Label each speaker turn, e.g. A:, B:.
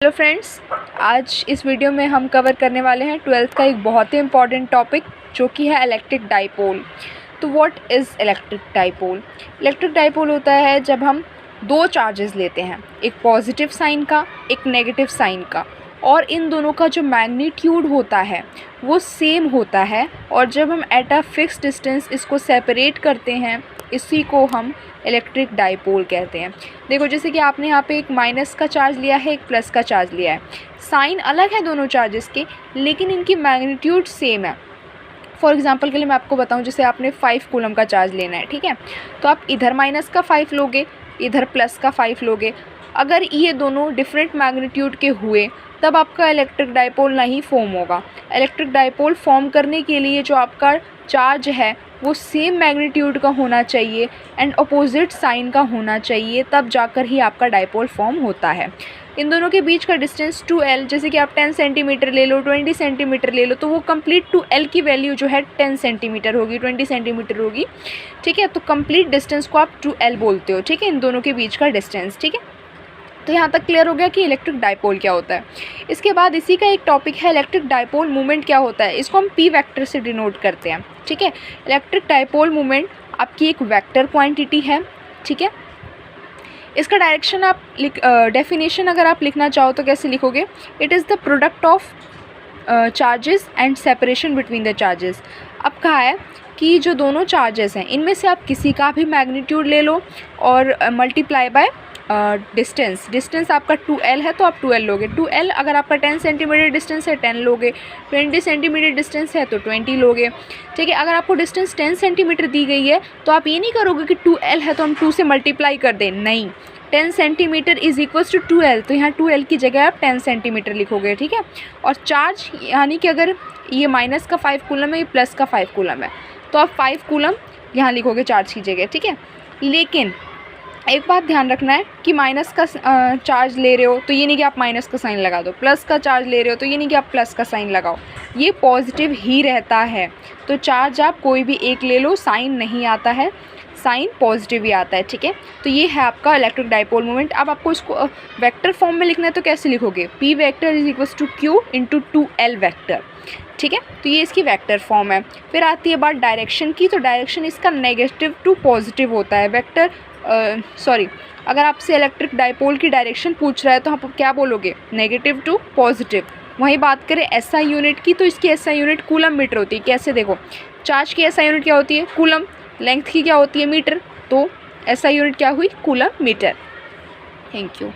A: Hello friends, आज इस video में हम कवर करने वाले हैं 12th का एक बहुत ही इम्पॉर्टेंट टॉपिक जो कि है इलेक्ट्रिक डाइपोल। तो what is electric dipole? Electric dipole होता है जब हम दो चार्जेस लेते हैं, एक पॉजिटिव साइन का, एक नेगेटिव साइन का, और इन दोनों का जो मैग्नीट्यूड होता है वो सेम होता है, और जब हम एट अ फिक्स डिस्टेंस इसको सेपरेट करते हैं, इसी को हम इलेक्ट्रिक डाइपोल कहते हैं। देखो, जैसे कि आपने यहाँ पे एक माइनस का चार्ज लिया है, एक प्लस का चार्ज लिया है, साइन अलग है दोनों चार्जेस के, लेकिन इनकी मैग्नीट्यूड सेम है। फॉर एग्जांपल के लिए मैं आपको बताऊं, जैसे आपने 5 कूलम का चार्ज लेना है, ठीक है, तो आप इधर माइनस का 5 लोगे, इधर प्लस का 5 लोगे। अगर ये दोनों डिफरेंट मैग्नीट्यूड के हुए तब आपका इलेक्ट्रिक डाइपोल नहीं फॉर्म होगा। इलेक्ट्रिक डाइपोल फॉर्म करने के लिए जो आपका चार्ज है वो सेम मैग्नीट्यूड का होना चाहिए एंड अपोजिट साइन का होना चाहिए, तब जाकर ही आपका डाइपोल फॉर्म होता है। इन दोनों के बीच का डिस्टेंस 2L, जैसे कि आप 10 सेंटीमीटर ले लो, 20 सेंटीमीटर ले लो, तो वो कंप्लीट 2L की वैल्यू जो है 10 सेंटीमीटर होगी, 20 सेंटीमीटर होगी, ठीक है। तो कंप्लीट डिस्टेंस को आप 2L बोलते हो, ठीक है, इन दोनों के बीच का डिस्टेंस, ठीक है। तो यहाँ तक क्लियर हो गया कि इलेक्ट्रिक डाइपोल क्या होता है। इसके बाद इसी का एक टॉपिक है इलेक्ट्रिक डाइपोल मोमेंट क्या होता है। इसको हम P वेक्टर से डिनोट करते हैं, ठीक है। इलेक्ट्रिक डाइपोल मोमेंट आपकी एक वेक्टर क्वांटिटी है, ठीक है। इसका डायरेक्शन आप डेफिनेशन अगर आप लिखना चाहो तो कैसे लिखोगे? It is the product of charges and separation between the charges. अब कहा है कि जो दोनों चार्जेस हैं इनमें से आप किसी का भी मैग्नीट्यूड ले लो और मल्टीप्लाई बाय डिस्टेंस आपका 2L है तो आप 2L लोगे। 2L अगर आपका 10 सेंटीमीटर डिस्टेंस है 10 लोगे, 20 सेंटीमीटर डिस्टेंस है तो 20 लोगे, ठीक है। अगर आपको डिस्टेंस 10 सेंटीमीटर दी गई है तो आप ये नहीं करोगे कि 2L है तो हम 2 से मल्टीप्लाई कर दें, नहीं, 10 centimetre is equals to 2L, तो यहाँ 2L की जगह आप 10 सेंटीमीटर लिखोगे, ठीक है। और चार्ज यानी कि अगर ये माइनस का 5 कूलम है, ये प्लस का 5 कूलम है, तो आप 5 कूलम यहाँ लिखोगे चार्ज की जगह, ठीक है। लेकिन एक बात ध्यान रखना है कि माइनस का चार्ज ले रहे हो तो ये नहीं कि आप माइनस का साइन लगा दो, प्लस का चार्ज ले रहे हो तो ये नहीं कि आप प्लस का साइन लगाओ, ये पॉजिटिव ही रहता है। तो चार्ज आप कोई भी एक ले लो, साइन नहीं आता है, साइन पॉजिटिव ही आता है, ठीक है। तो ये है आपका इलेक्ट्रिक डाइपोल मोमेंट। अब आपको इसको वेक्टर फॉर्म में लिखना है तो कैसे लिखोगे? P vector is equals to Q into 2L vector, ठीक है। तो ये इसकी वेक्टर फॉर्म है। फिर आती है बात डायरेक्शन की, तो डायरेक्शन इसका नेगेटिव टू पॉजिटिव होता है। वेक्टर अगर आपसे इलेक्ट्रिक डाइपोल की डायरेक्शन पूछ रहा है तो आप क्या बोलोगे? Negative to positive. वहीं बात करें SI यूनिट की, तो इसकी SI यूनिट कूलम मीटर होती है। कैसे? देखो, चार्ज की SI यूनिट क्या होती है? कूलम। लेंथ की क्या होती है? मीटर। तो SI यूनिट क्या हुई? Coulomb metre. Thank you.